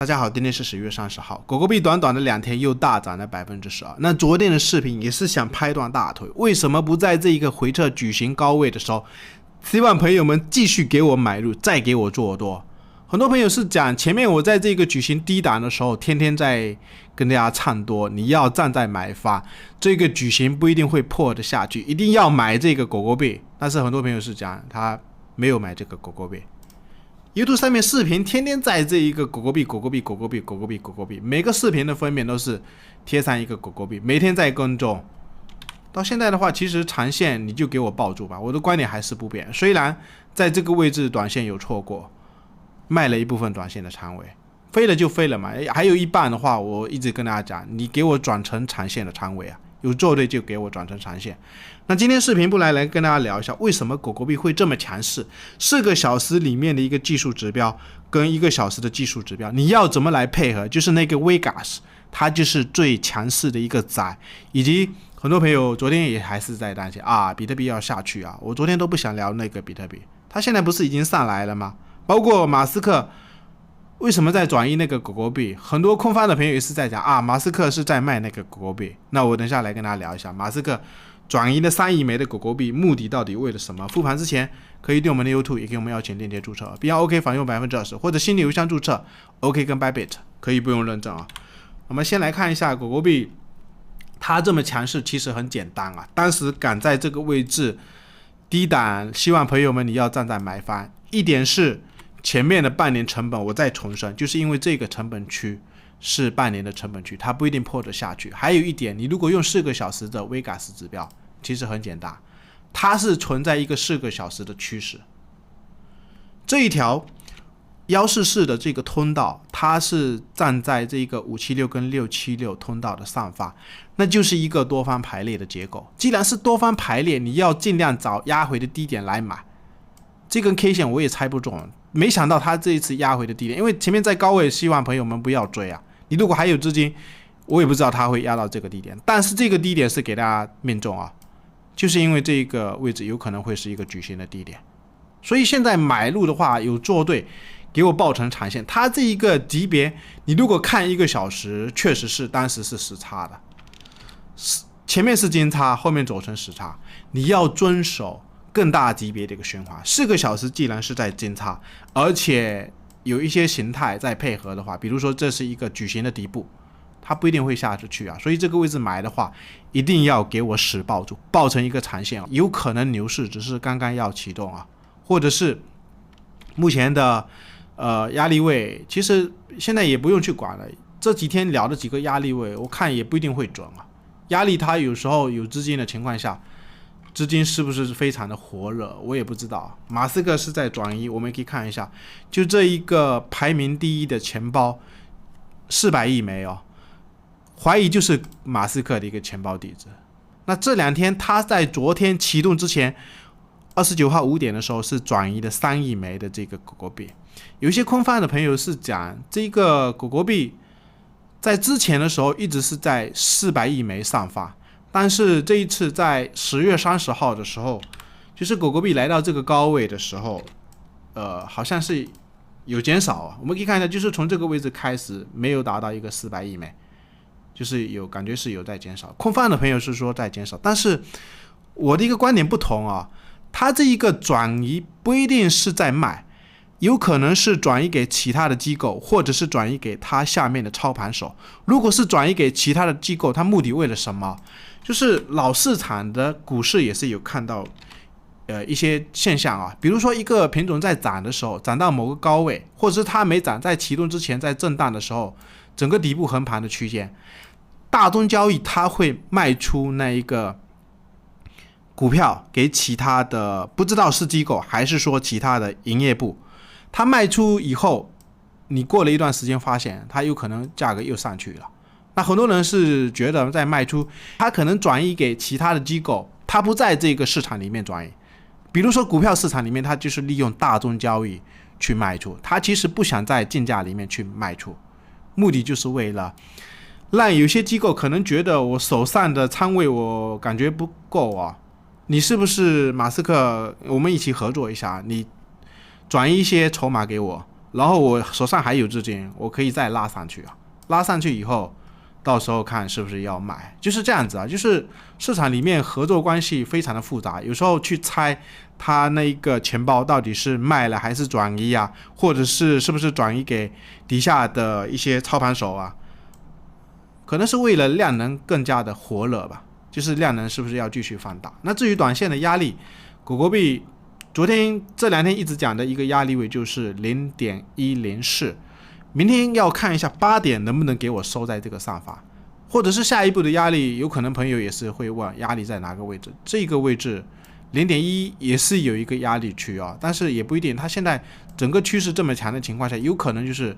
大家好，今天是10月30号，狗狗币短短的2天又大涨了12%。那昨天的视频也是想拍断大腿，为什么不在这一个回撤举行高位的时候，希望朋友们继续给我买入，再给我做多？很多朋友是讲前面我在这个举行低档的时候，天天在跟大家唱多，你要站在买方，这个举行不一定会破得下去，一定要买这个狗狗币。但是很多朋友是讲他没有买这个狗狗币。YouTube 上面视频天天在这一个狗狗币，每个视频的封面都是贴上一个狗狗币，每天在跟踪。到现在的话，其实长线你就给我抱住吧，我的观点还是不变。虽然在这个位置短线有错过，卖了一部分短线的仓位，飞了就飞了嘛，还有一半的话，我一直跟大家讲，你给我转成长线的仓位啊，有做对就给我转成长线。那今天视频来跟大家聊一下，为什么狗狗币会这么强势？4个小时里面的一个技术指标跟1个小时的技术指标，你要怎么来配合？就是那个 Vegas， 它就是最强势的一个仔，以及很多朋友昨天也还是在担心啊，比特币要下去啊。我昨天都不想聊那个比特币，它现在不是已经上来了吗？包括马斯克为什么在转移那个狗狗币？很多空方的朋友也是在讲啊，马斯克是在卖那个狗狗币。那我等一下来跟大家聊一下，马斯克转移的3亿枚的狗狗币，目的到底为了什么？复盘之前可以对我们的 YouTube 也给我们邀请链接注册，必要 OK 返用20%，或者新的邮箱注册 OK 跟 Bybit 可以不用认证啊。我们先来看一下狗狗币，它这么强势其实很简单啊。当时敢在这个位置低档，希望朋友们你要站在买方。一点是前面的半年成本，我再重申，就是因为这个成本区是半年的成本区，它不一定破得下去。还有一点，你如果用4个小时的 Vegas 指标，其实很简单，它是存在一个4个小时的趋势。这一条144的这个通道，它是站在这个576跟676通道的上方，那就是一个多方排列的结构。既然是多方排列，你要尽量找压回的低点来买。这根 K 线我也猜不中，没想到它这一次压回的低点，因为前面在高位，希望朋友们不要追啊。你如果还有资金，我也不知道它会压到这个低点，但是这个低点是给大家命中啊，就是因为这个位置有可能会是一个矩形的低点，所以现在买入的话有做对，给我报成长线。它这一个级别，你如果看1个小时，确实是当时是时差的，前面是金叉，后面走成时差，你要遵守更大级别的一个循环。4个小时既然是在金叉，而且有一些形态在配合的话，比如说这是一个矩形的底部，它不一定会下去啊，所以这个位置买的话，一定要给我死抱住，抱成一个长线，有可能牛市只是刚刚要启动啊，或者是目前的压力位，其实现在也不用去管了。这几天聊的几个压力位，我看也不一定会准啊。压力它有时候有资金的情况下，资金是不是非常的火热，我也不知道。马斯克是在转移，我们可以看一下，就这一个排名第1的钱包400亿枚哦，怀疑就是马斯克的一个钱包地址。那这2天他在昨天启动之前29号5点的时候是转移的3亿枚的这个狗狗币。有一些空方的朋友是讲这个狗狗币在之前的时候一直是在400亿枚上方，但是这一次在10月30号的时候，就是狗狗币来到这个高位的时候，好像是有减少啊。我们可以看一下，就是从这个位置开始没有达到一个400亿枚，就是有感觉是有在减少。空方的朋友是说在减少，但是我的一个观点不同啊，它这一个转移不一定是在卖，有可能是转移给其他的机构，或者是转移给它下面的操盘手。如果是转移给其他的机构，它目的为了什么？就是老市场的股市也是有看到一些现象啊，比如说一个品种在涨的时候，涨到某个高位，或者是它没涨，在启动之前在震荡的时候，整个底部横盘的区间，大宗交易它会卖出那一个股票给其他的，不知道是机构还是说其他的营业部，它卖出以后，你过了一段时间发现它有可能价格又上去了。那很多人是觉得在卖出，它可能转移给其他的机构，它不在这个市场里面转移。比如说股票市场里面，它就是利用大宗交易去卖出，它其实不想在竞价里面去卖出，目的就是为了让有些机构可能觉得我手上的仓位我感觉不够啊，你是不是马斯克，我们一起合作一下，你转移一些筹码给我，然后我手上还有资金，我可以再拉上去啊，拉上去以后，到时候看是不是要买，就是这样子啊，就是市场里面合作关系非常的复杂，有时候去猜他那一个钱包到底是卖了还是转移啊，或者是不是转移给底下的一些操盘手啊，可能是为了量能更加的活络吧，就是量能是不是要继续放大。那至于短线的压力，狗狗币昨天这2天一直讲的一个压力位就是 0.104， 明天要看一下8点能不能给我收在这个上方，或者是下一步的压力，有可能朋友也是会问压力在哪个位置，这个位置 0.1 也是有一个压力区啊，但是也不一定，它现在整个趋势这么强的情况下，有可能就是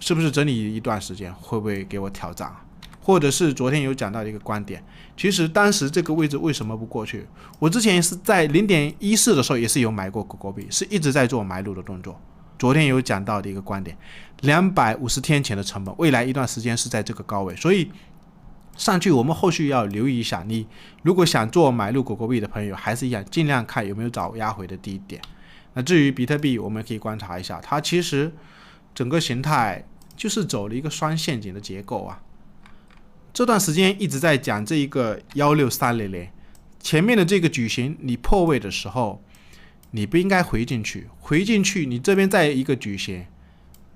是不是整理一段时间，会不会给我挑战，或者是昨天有讲到一个观点，其实当时这个位置为什么不过去，我之前是在 0.14 的时候也是有买过狗狗币，是一直在做买入的动作。昨天有讲到的一个观点，250天前的成本，未来一段时间是在这个高位，所以上去我们后续要留意一下，你如果想做买入狗狗币的朋友，还是一样尽量看有没有找压回的低点。那至于比特币，我们可以观察一下，它其实整个形态就是走了一个双陷阱的结构啊。这段时间一直在讲这一个16300，前面的这个矩形你破位的时候，你不应该回进去，你这边再一个矩形，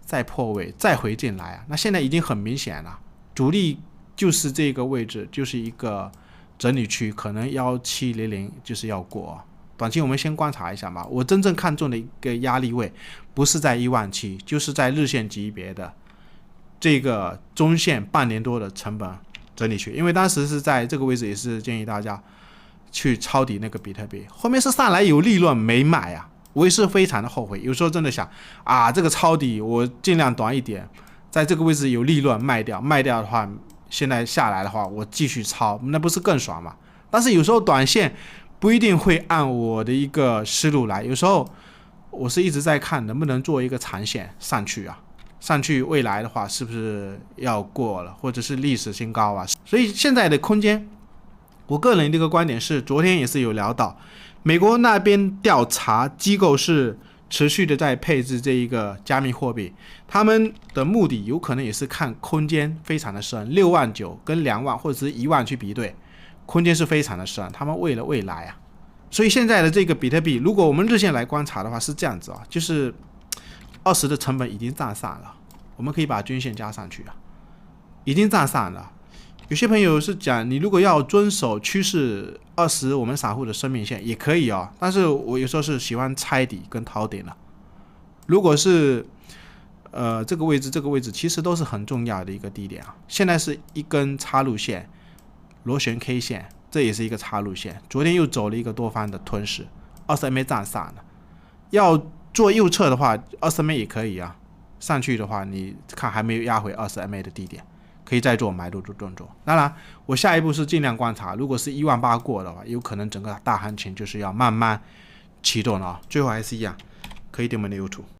再破位，再回进来啊。那现在已经很明显了，主力就是这个位置，就是一个整理区，可能1700就是要过。短期我们先观察一下嘛。我真正看中的一个压力位，不是在17000，就是在日线级别的这个中线半年多的成本整理区，因为当时是在这个位置，也是建议大家去抄底那个比特币，后面是上来有利润没买啊，我也是非常的后悔。有时候真的想啊，这个抄底我尽量短一点，在这个位置有利润卖掉的话，现在下来的话我继续抄，那不是更爽吗？但是有时候短线不一定会按我的一个思路来，有时候我是一直在看能不能做一个长线上去啊，上去未来的话是不是要过了，或者是历史新高啊。所以现在的空间，我个人的一个观点是，昨天也是有聊到，美国那边调查机构是持续的在配置这一个加密货币，他们的目的有可能也是看空间非常的深，69000跟2万或者是1万去比对，空间是非常的深，他们为了未来啊。所以现在的这个比特币，如果我们日线来观察的话是这样子啊，就是20的成本已经站上了，我们可以把均线加上去啊，已经站上了。有些朋友是讲，你如果要遵守趋势20我们散户的生命线也可以啊，但是我有时候是喜欢拆底跟掏顶的。如果是这个位置其实都是很重要的一个低点啊。现在是一根插入线，螺旋 K 线，这也是一个插入线。昨天又走了一个多方的吞噬，20MA 站上了。要做右侧的话，20MA 也可以啊。上去的话，你看还没有压回20MA 的低点，可以再做买入的动作。当然，我下一步是尽量观察，如果是18000过的话，有可能整个大行情就是要慢慢启动了啊。最后还是一样，可以点我们的 YouTube。